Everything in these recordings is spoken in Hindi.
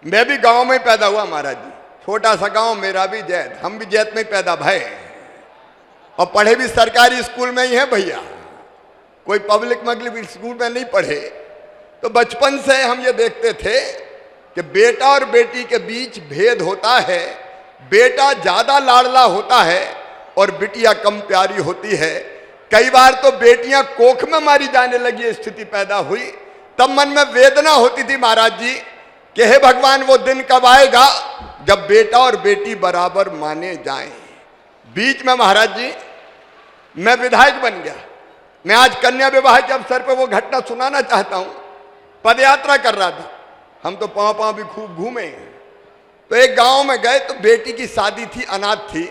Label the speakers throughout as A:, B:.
A: मैं भी गांव में पैदा हुआ महाराज जी, छोटा सा गांव, मेरा भी जैत, हम भी जैत में पैदा भय और पढ़े भी सरकारी स्कूल में ही है भैया, कोई पब्लिक स्कूल में नहीं पढ़े। तो बचपन से हम ये देखते थे कि बेटा और बेटी के बीच भेद होता है, बेटा ज्यादा लाडला होता है और बिटिया कम प्यारी होती है। कई बार तो बेटियां कोख में मारी जाने लगी स्थिति पैदा हुई, तब मन में वेदना होती थी महाराज जी कि हे भगवान वो दिन कब आएगा जब बेटा और बेटी बराबर माने जाएं। बीच में महाराज जी मैं विधायक बन गया। मैं आज कन्या विवाह के अवसर पर वो घटना सुनाना चाहता हूं। पदयात्रा कर रहा था, हम तो पांव पांव भी खूब घूमे। तो एक गांव में गए तो बेटी की शादी थी, अनाथ थी।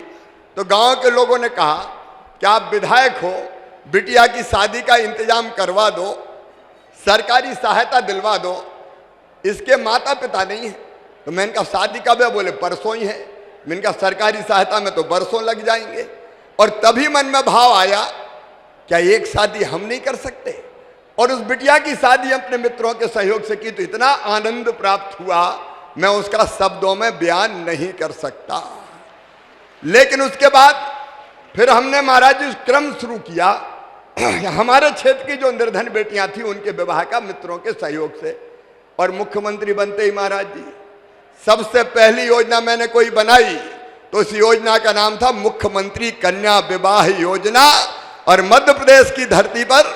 A: तो गांव के लोगों ने कहा कि आप विधायक हो, बिटिया की शादी का इंतजाम करवा दो, सरकारी सहायता दिलवा दो, इसके माता पिता नहीं है। तो मैंने कहा शादी कब है? बोले परसों ही है। मैंने कहा सरकारी सहायता में तो बरसों लग जाएंगे। और तभी मन में भाव आया क्या एक शादी हम नहीं कर सकते? और उस बिटिया की शादी अपने मित्रों के सहयोग से की तो इतना आनंद प्राप्त हुआ, मैं उसका शब्दों में बयान नहीं कर सकता। लेकिन उसके बाद फिर हमने महाराज जी क्रम शुरू किया। हमारे क्षेत्र की जो निर्धन बेटियां थी उनके विवाह का मित्रों के सहयोग से। और मुख्यमंत्री बनते ही महाराज जी सबसे पहली योजना मैंने कोई बनाई तो उस योजना का नाम था मुख्यमंत्री कन्या विवाह योजना। और मध्य प्रदेश की धरती पर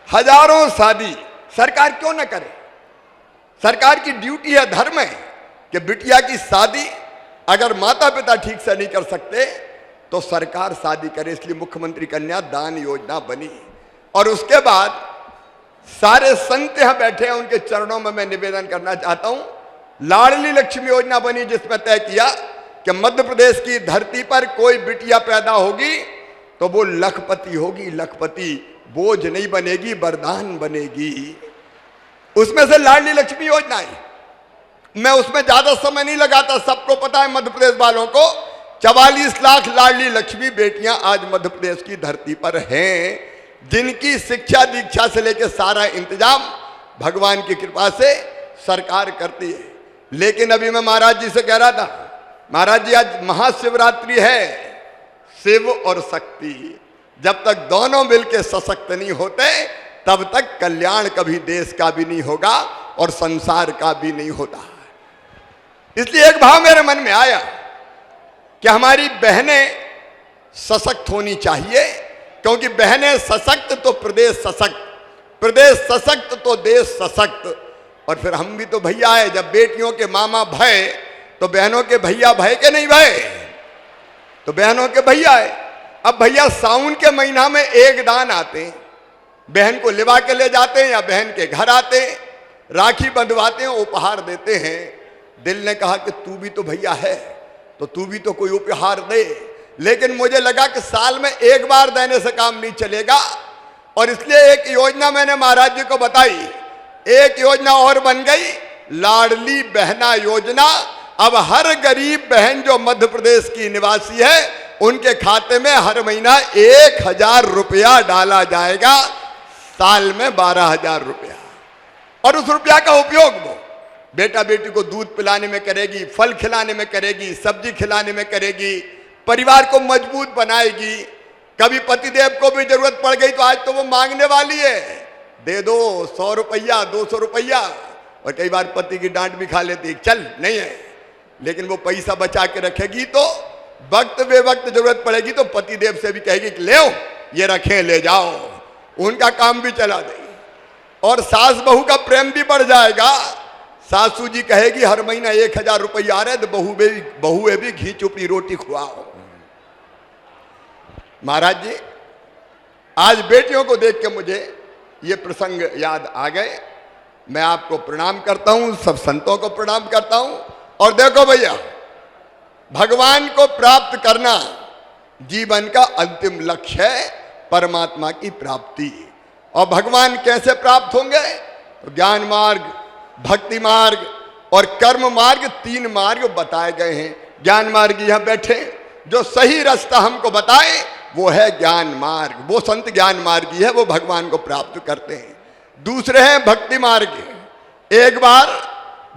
A: हजारों शादी सरकार क्यों न करे? सरकार की ड्यूटी है, धर्म है कि बिटिया की शादी अगर माता पिता ठीक से नहीं कर सकते तो सरकार शादी करे। इसलिए मुख्यमंत्री कन्या दान योजना बनी। और उसके बाद सारे संत यहां बैठे हैं, उनके चरणों में मैं निवेदन करना चाहता हूं। लाडली लक्ष्मी योजना बनी जिसमें तय किया कि मध्य प्रदेश की धरती पर कोई बिटिया पैदा होगी तो वो लखपति होगी, लखपति, बोझ नहीं बनेगी, वरदान बनेगी। उसमें से लाडली लक्ष्मी योजना है। मैं उसमें ज्यादा समय नहीं लगाता, सबको पता है मध्य प्रदेश वालों को 44 लाख लाडली लक्ष्मी बेटियां आज मध्य प्रदेश की धरती पर हैं, जिनकी शिक्षा दीक्षा से लेकर सारा इंतजाम भगवान की कृपा से सरकार करती है। लेकिन अभी मैं महाराज जी से कह रहा था, महाराज जी आज महाशिवरात्रि है, शिव और शक्ति जब तक दोनों मिलकर सशक्त नहीं होते तब तक कल्याण कभी देश का भी नहीं होगा और संसार का भी नहीं होता। इसलिए एक भाव मेरे मन में आया कि हमारी बहनें सशक्त होनी चाहिए, क्योंकि बहनें सशक्त तो प्रदेश सशक्त, प्रदेश सशक्त तो देश सशक्त। और फिर हम भी तो भैया है, जब बेटियों के मामा भय तो बहनों के भैया भय के नहीं भय, तो बहनों के भैया है। अब भैया सावन के महीना में एक दान आते हैं, बहन को लिवा के ले जाते हैं या बहन के घर आते हैं, राखी बंधवाते हैं, उपहार देते हैं। दिल ने कहा कि तू भी तो भैया है तो तू भी तो कोई उपहार दे। लेकिन मुझे लगा कि साल में एक बार देने से काम नहीं चलेगा, और इसलिए एक योजना मैंने महाराज जी को बताई। एक योजना और बन गई, लाडली बहना योजना। अब हर गरीब बहन जो मध्य प्रदेश की निवासी है उनके खाते में हर महीना 1000 रुपया डाला जाएगा, साल में 12,000 रुपया। और उस रुपया का उपयोग वो बेटा बेटी को दूध पिलाने में करेगी, फल खिलाने में करेगी, सब्जी खिलाने में करेगी, परिवार को मजबूत बनाएगी। कभी पतिदेव को भी जरूरत पड़ गई तो आज तो वो मांगने वाली है, दे दो 100 रुपया 200 रुपया। और कई बार पति की डांट भी खा लेती, चल नहीं है, लेकिन वो पैसा बचा के रखेगी तो वक्त बेवक्त जरूरत पड़ेगी तो पतिदेव से भी कहेगी कि ले ये रखें, ले जाओ, उनका काम भी चला देगी। और सास बहू का प्रेम भी बढ़ जाएगा। सासू जी कहेगी हर महीना 1000 रुपया आ रहे तो बहुए भी घी चुपड़ी रोटी खुआओ। महाराज जी आज बेटियों को देख के मुझे ये प्रसंग याद आ गए। मैं आपको प्रणाम करता हूं, सब संतों को प्रणाम करता हूं। और देखो भैया, भगवान को प्राप्त करना जीवन का अंतिम लक्ष्य है, परमात्मा की प्राप्ति। और भगवान कैसे प्राप्त होंगे? तो ज्ञान मार्ग, भक्ति मार्ग और कर्म मार्ग, 3 मार्ग बताए गए हैं। ज्ञान मार्ग यहां बैठे, जो सही रास्ता हमको बताए वो है ज्ञान मार्ग। वो संत ज्ञान मार्गी है, वो भगवान को प्राप्त करते हैं। दूसरे हैं भक्ति मार्ग। एक बार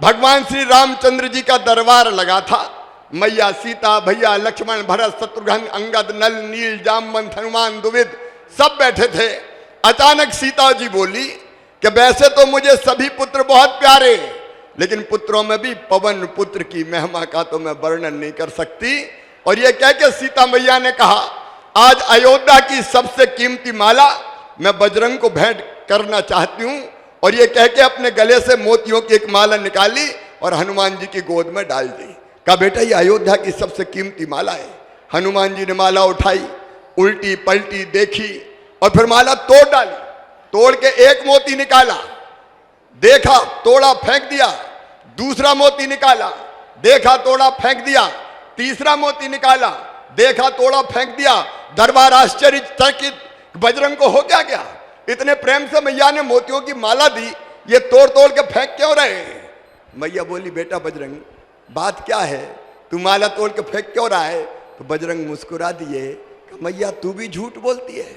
A: भगवान श्री रामचंद्र जी का दरबार लगा था। मैया सीता, भैया लक्ष्मण, भरत, शत्रुघ्न, अंगद, नल, नील, जामवंत, हनुमान, द्विविद सब बैठे थे। अचानक सीता जी बोली कि वैसे तो मुझे सभी पुत्र बहुत प्यारे, लेकिन पुत्रों में भी पवन पुत्र की महिमा का तो मैं वर्णन नहीं कर सकती। और ये कह के सीता मैया ने कहा, आज अयोध्या की सबसे कीमती माला मैं बजरंग को भेंट करना चाहती हूं। और ये कह के अपने गले से मोतियों की एक माला निकाली और हनुमान जी की गोद में डाल दी। कहा, बेटा ये अयोध्या की सबसे कीमती माला है। हनुमान जी ने माला उठाई, उल्टी पलटी देखी और फिर माला तोड़ डाली। तोड़ के एक मोती निकाला, देखा, तोड़ा, फेंक दिया। दूसरा मोती निकाला, देखा, तोड़ा, फेंक दिया। तीसरा मोती निकाला, देखा, तोड़ा, फेंक दिया। दरबार आश्चर्यचकित, बजरंग को हो क्या गया? इतने प्रेम से मैया ने मोतियों की माला दी, ये तोड़ तोड़ के फेंक क्यों रहे? मैया बोली, बेटा बजरंग बात क्या है, तू माला तोड़ के फेंक क्यों रहा है? तो बजरंग मुस्कुरा दिए, मैया तू भी झूठ बोलती है।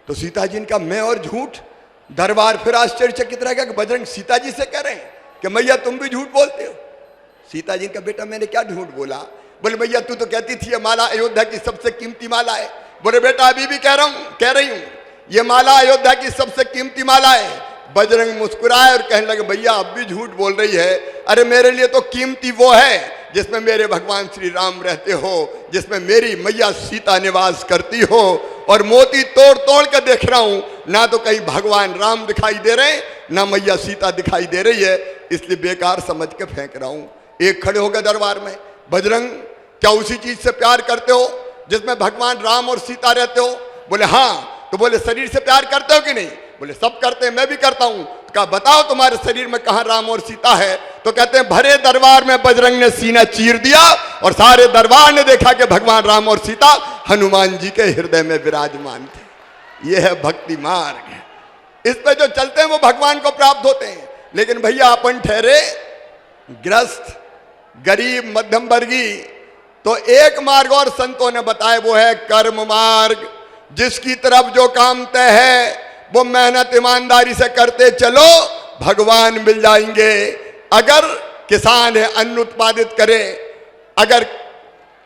A: तो सीता जी ने कहा, मैं और झूठ? दरबार फिर आश्चर्यचकित रह गया कि बजरंग सीता जी से कह रहे हैं कि मैया तुम भी झूठ बोलते हो। सीता जी का, बेटा मैंने क्या झूठ बोला? बोले, मैया तू तो कहती थी ये माला अयोध्या की सबसे कीमती माला है। बोले, बेटा अभी भी कह रही हूं ये माला अयोध्या की सबसे कीमती माला है। बजरंग मुस्कुराए और कहने लगे, भैया अब भी झूठ बोल रही है। अरे मेरे लिए तो कीमती वो है जिसमें मेरे भगवान श्री राम रहते हो, जिसमें मेरी मैया सीता निवास करती हो। और मोती तोड़ तोड़ के देख रहा हूं, ना तो कहीं भगवान राम दिखाई दे रहे, ना मैया सीता दिखाई दे रही है, इसलिए बेकार समझ के फेंक रहा हूं। एक खड़े हो गए दरबार में, बजरंग क्या उसी चीज से प्यार करते हो जिसमें भगवान राम और सीता रहते हो? बोले हाँ। तो बोले, शरीर से प्यार करते हो कि नहीं? बोले, सब करते हैं, मैं भी करता हूं। तो कहा, बताओ तुम्हारे शरीर में कहां राम और सीता है? तो कहते हैं, भरे दरबार में बजरंग ने सीना चीर दिया और सारे दरबार ने देखा कि भगवान राम और सीता हनुमान जी के हृदय में विराजमान थे। यह है भक्ति मार्ग। इस पे जो चलते हैं वो भगवान को प्राप्त होते हैं। लेकिन भैया अपन ठहरे ग्रस्त, गरीब, मध्यम वर्गीय, तो एक मार्ग और संतों ने बताया, वो है कर्म मार्ग। जिसकी तरफ जो काम तय है वो मेहनत ईमानदारी से करते चलो, भगवान मिल जाएंगे। अगर किसान है अन्न उत्पादित करे, अगर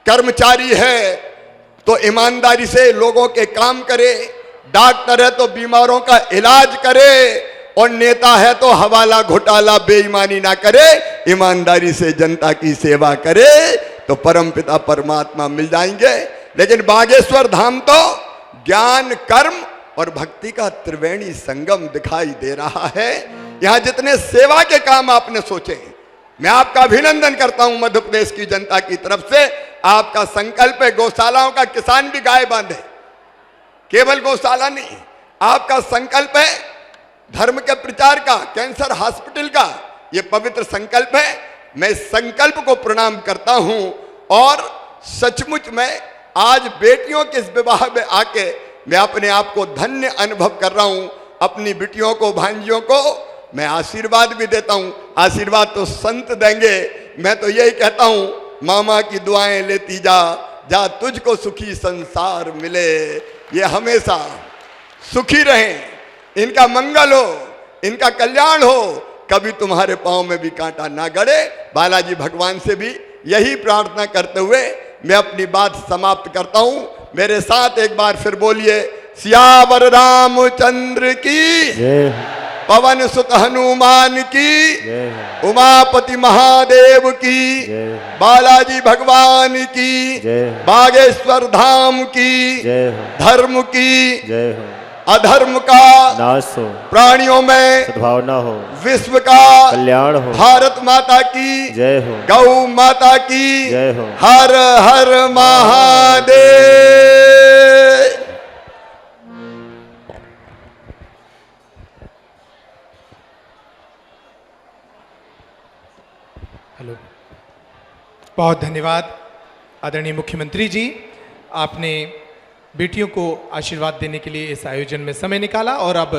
A: कर्मचारी है तो ईमानदारी से लोगों के काम करे, डॉक्टर है तो बीमारों का इलाज करे, और नेता है तो हवाला घोटाला बेईमानी ना करे, ईमानदारी से जनता की सेवा करे, तो परमपिता परमात्मा मिल जाएंगे। लेकिन बागेश्वर धाम तो ज्ञान, कर्म और भक्ति का त्रिवेणी संगम दिखाई दे रहा है। यहां जितने सेवा के काम आपने सोचे, मैं आपका अभिनंदन करता हूं मध्य प्रदेश की जनता की तरफ से। आपका संकल्प है गौशालाओं का किसान भी गाय बांधे, केवल गौशाला नहीं, आपका संकल्प है धर्म के प्रचार का, कैंसर हॉस्पिटल का, ये पवित्र संकल्प है। मैं इस संकल्प को प्रणाम करता हूं और सचमुच में आज बेटियों के इस विवाह में आके मैं अपने आप को धन्य अनुभव कर रहा हूं। अपनी बेटियों को, भांजियों को मैं आशीर्वाद भी देता हूं। आशीर्वाद तो संत देंगे, मैं तो यही कहता हूं, मामा की दुआएं लेती जा, जा तुझको सुखी संसार मिले। ये हमेशा सुखी रहें, इनका मंगल हो, इनका कल्याण हो, कभी तुम्हारे पांव में भी कांटा ना गड़े। बालाजी भगवान से भी यही प्रार्थना करते हुए मैं अपनी बात समाप्त करता हूं। मेरे साथ एक बार फिर बोलिए, सियावर रामचंद्र की जय, पवन सुत हनुमान की जय, उमापति महादेव की जय, बालाजी भगवान की जय, बागेश्वर धाम की जय, धर्म की जय, अधर्म का नाश हो, प्राणियों में सद्भावना हो, विश्व का कल्याण हो, भारत माता की जय हो, गौ माता की जय हो, हर हर महादेव।
B: हेलो, बहुत धन्यवाद आदरणीय मुख्यमंत्री जी, आपने बेटियों को आशीर्वाद देने के लिए इस आयोजन में समय निकाला। और अब